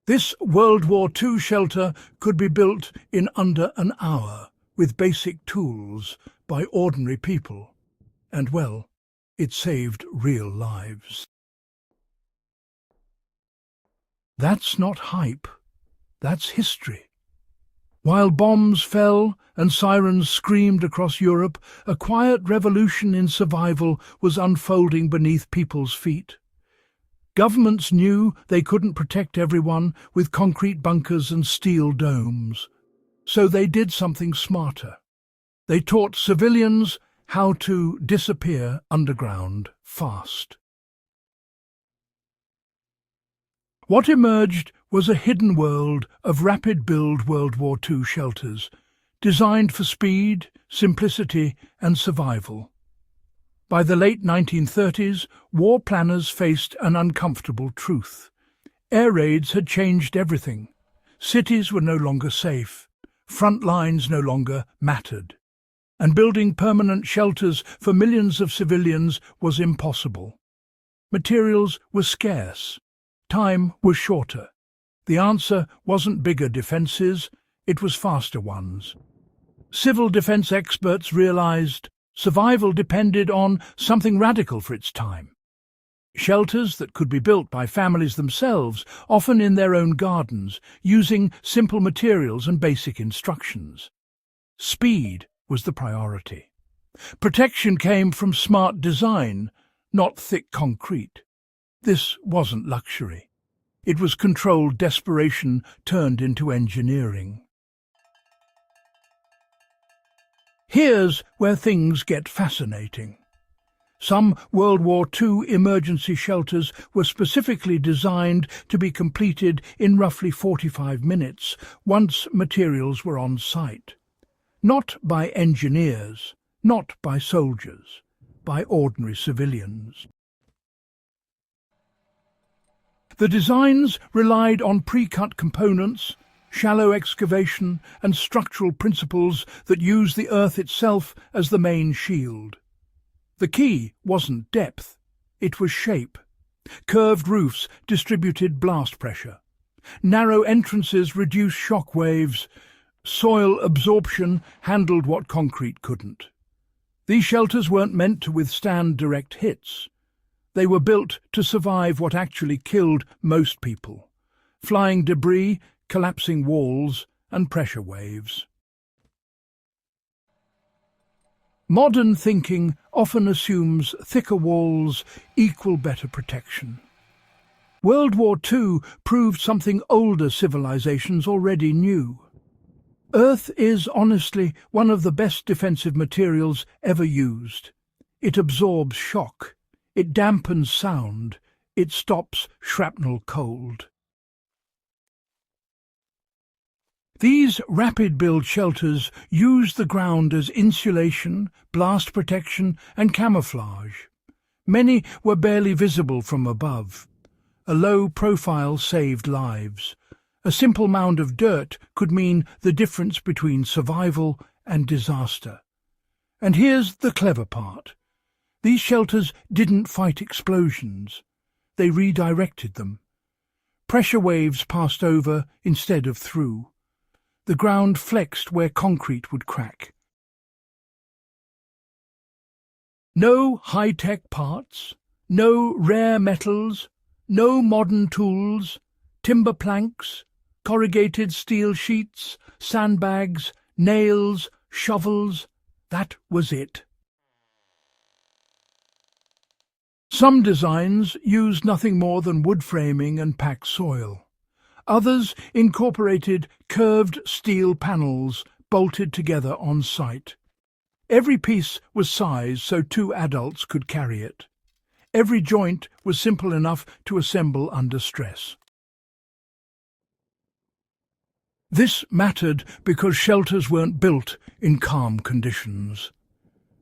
This World War II shelter could be built in under an hour with basic tools by ordinary people. And well, it saved real lives. That's not hype, that's history. While bombs fell and sirens screamed across Europe, a quiet revolution in survival was unfolding beneath people's feet. Governments knew they couldn't protect everyone with concrete bunkers and steel domes. So they did something smarter. They taught civilians how to disappear underground fast. What emerged was a hidden world of rapid-build World War II shelters, designed for speed, simplicity and survival. By the late 1930s, war planners faced an uncomfortable truth. Air raids had changed everything. Cities were no longer safe. Front lines no longer mattered. And building permanent shelters for millions of civilians was impossible. Materials were scarce. Time was shorter. The answer wasn't bigger defences, it was faster ones. Civil defence experts realised survival depended on something radical for its time. Shelters that could be built by families themselves, often in their own gardens, using simple materials and basic instructions. Speed was the priority. Protection came from smart design, not thick concrete. This wasn't luxury. It was controlled desperation turned into engineering. Here's where things get fascinating. Some World War II emergency shelters were specifically designed to be completed in roughly 45 minutes once materials were on site. Not by engineers, not by soldiers, by ordinary civilians. The designs relied on pre-cut components, shallow excavation and structural principles that use the earth itself as the main shield. The key wasn't depth, it was shape. Curved roofs distributed blast pressure. Narrow entrances reduced shock waves. Soil absorption handled what concrete couldn't. These shelters weren't meant to withstand direct hits. They were built to survive what actually killed most people: flying debris, collapsing walls, and pressure waves. Modern thinking often assumes thicker walls equal better protection. World War II proved something older civilizations already knew. Earth is honestly one of the best defensive materials ever used. It absorbs shock, it dampens sound, it stops shrapnel cold. These rapid-build shelters use the ground as insulation, blast protection and camouflage. Many were barely visible from above. A low profile saved lives. A simple mound of dirt could mean the difference between survival and disaster. And here's the clever part. These shelters didn't fight explosions. They redirected them. Pressure waves passed over instead of through. The ground flexed where concrete would crack. No high-tech parts, no rare metals, no modern tools, timber planks, corrugated steel sheets, sandbags, nails, shovels. That was it. Some designs used nothing more than wood framing and packed soil. Others incorporated curved steel panels bolted together on site. Every piece was sized so 2 adults could carry it. Every joint was simple enough to assemble under stress. This mattered because shelters weren't built in calm conditions.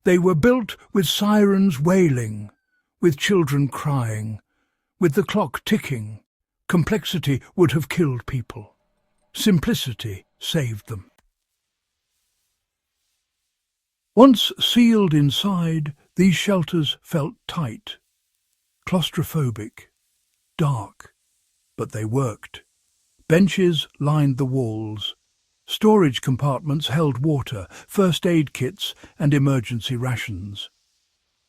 They were built with sirens wailing, with children crying, with the clock ticking. Complexity would have killed people. Simplicity saved them. Once sealed inside, these shelters felt tight, claustrophobic, dark, but they worked. Benches lined the walls. Storage compartments held water, first aid kits and emergency rations.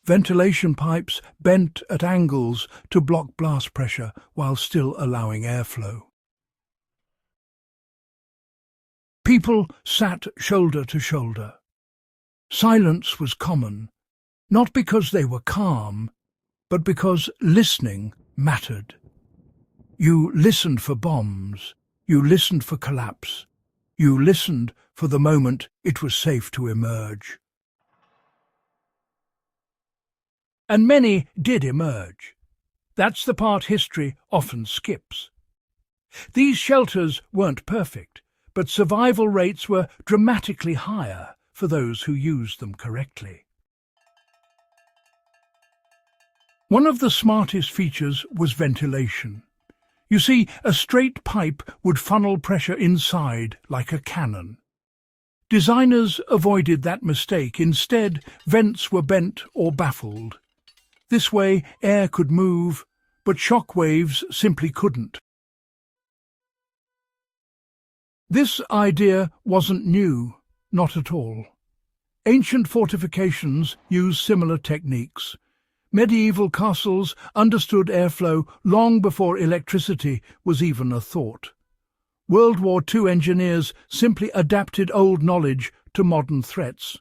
Ventilation pipes bent at angles to block blast pressure while still allowing airflow. People sat shoulder to shoulder. Silence was common, not because they were calm, but because listening mattered. You listened for bombs, you listened for collapse, you listened for the moment it was safe to emerge. And many did emerge. That's the part history often skips. These shelters weren't perfect, but survival rates were dramatically higher for those who used them correctly. One of the smartest features was ventilation. You see, a straight pipe would funnel pressure inside like a cannon. Designers avoided that mistake. Instead, vents were bent or baffled. This way, air could move, but shock waves simply couldn't. This idea wasn't new, not at all. Ancient fortifications used similar techniques. Medieval castles understood airflow long before electricity was even a thought. World War II engineers simply adapted old knowledge to modern threats.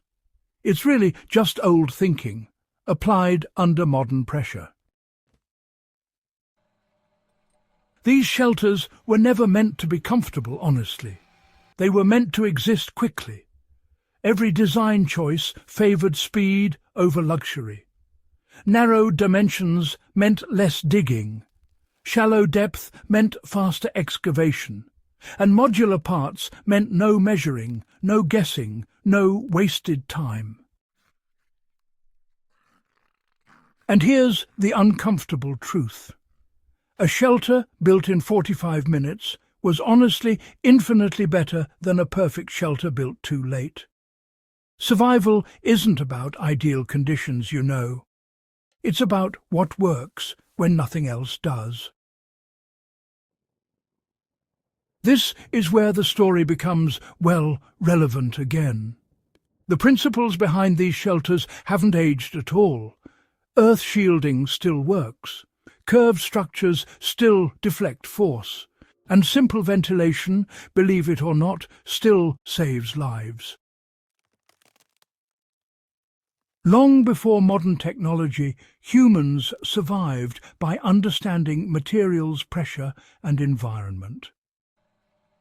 It's really just old thinking, applied under modern pressure. These shelters were never meant to be comfortable, honestly. They were meant to exist quickly. Every design choice favoured speed over luxury. Narrow dimensions meant less digging. Shallow depth meant faster excavation. And modular parts meant no measuring, no guessing, no wasted time. And here's the uncomfortable truth. A shelter built in 45 minutes was honestly infinitely better than a perfect shelter built too late. Survival isn't about ideal conditions, you know. It's about what works when nothing else does. This is where the story becomes, well, relevant again. The principles behind these shelters haven't aged at all. Earth shielding still works. Curved structures still deflect force. And simple ventilation, believe it or not, still saves lives. Long before modern technology, humans survived by understanding materials, pressure, and environment.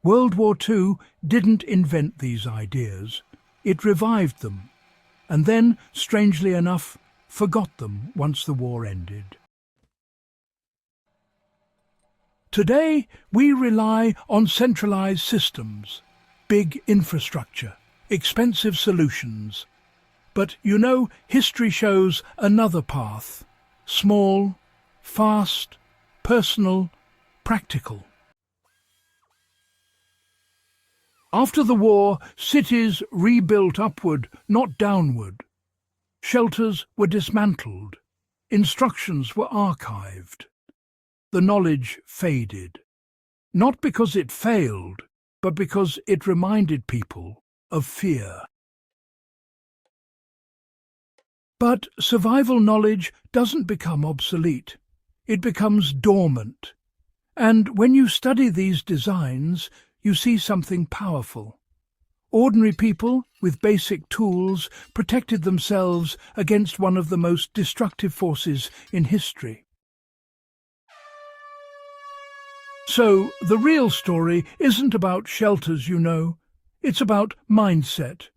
World War II didn't invent these ideas. It revived them, and then, strangely enough, forgot them once the war ended. Today, we rely on centralized systems, big infrastructure, expensive solutions. But, you know, history shows another path. Small, fast, personal, practical. After the war, cities rebuilt upward, not downward. Shelters were dismantled. Instructions were archived. The knowledge faded. Not because it failed, but because it reminded people of fear. But survival knowledge doesn't become obsolete. It becomes dormant. And when you study these designs, you see something powerful. Ordinary people, with basic tools, protected themselves against one of the most destructive forces in history. So, the real story isn't about shelters, you know. It's about mindset,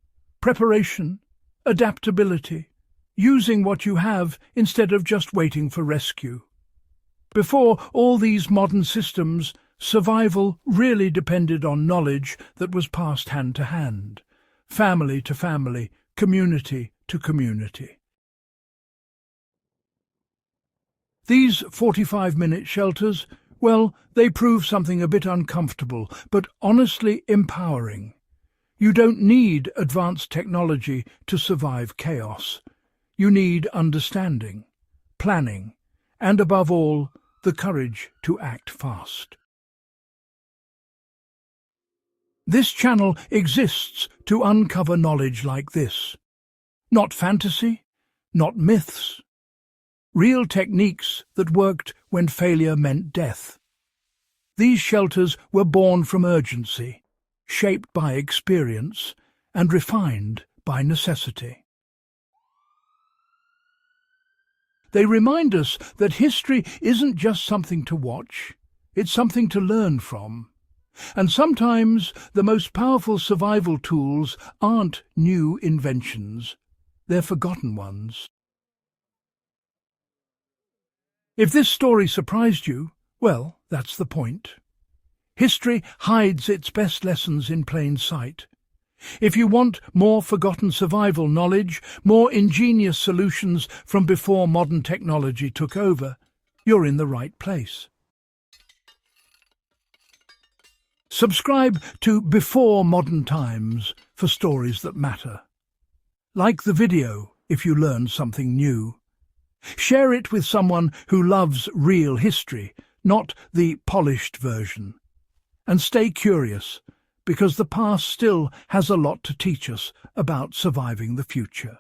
preparation, adaptability, using what you have instead of just waiting for rescue. Before all these modern systems, survival really depended on knowledge that was passed hand to hand, family to family, community to community. These 45-minute shelters, well, they prove something a bit uncomfortable, but honestly empowering. You don't need advanced technology to survive chaos. You need understanding, planning, and above all, the courage to act fast. This channel exists to uncover knowledge like this. Not fantasy, not myths. Real techniques that worked when failure meant death. These shelters were born from urgency, shaped by experience, and refined by necessity. They remind us that history isn't just something to watch, it's something to learn from. And sometimes the most powerful survival tools aren't new inventions, they're forgotten ones. If this story surprised you, well, that's the point. History hides its best lessons in plain sight. If you want more forgotten survival knowledge, more ingenious solutions from before modern technology took over, you're in the right place. Subscribe to Before Modern Times for stories that matter. Like the video if you learned something new. Share it with someone who loves real history, not the polished version. And stay curious, because the past still has a lot to teach us about surviving the future.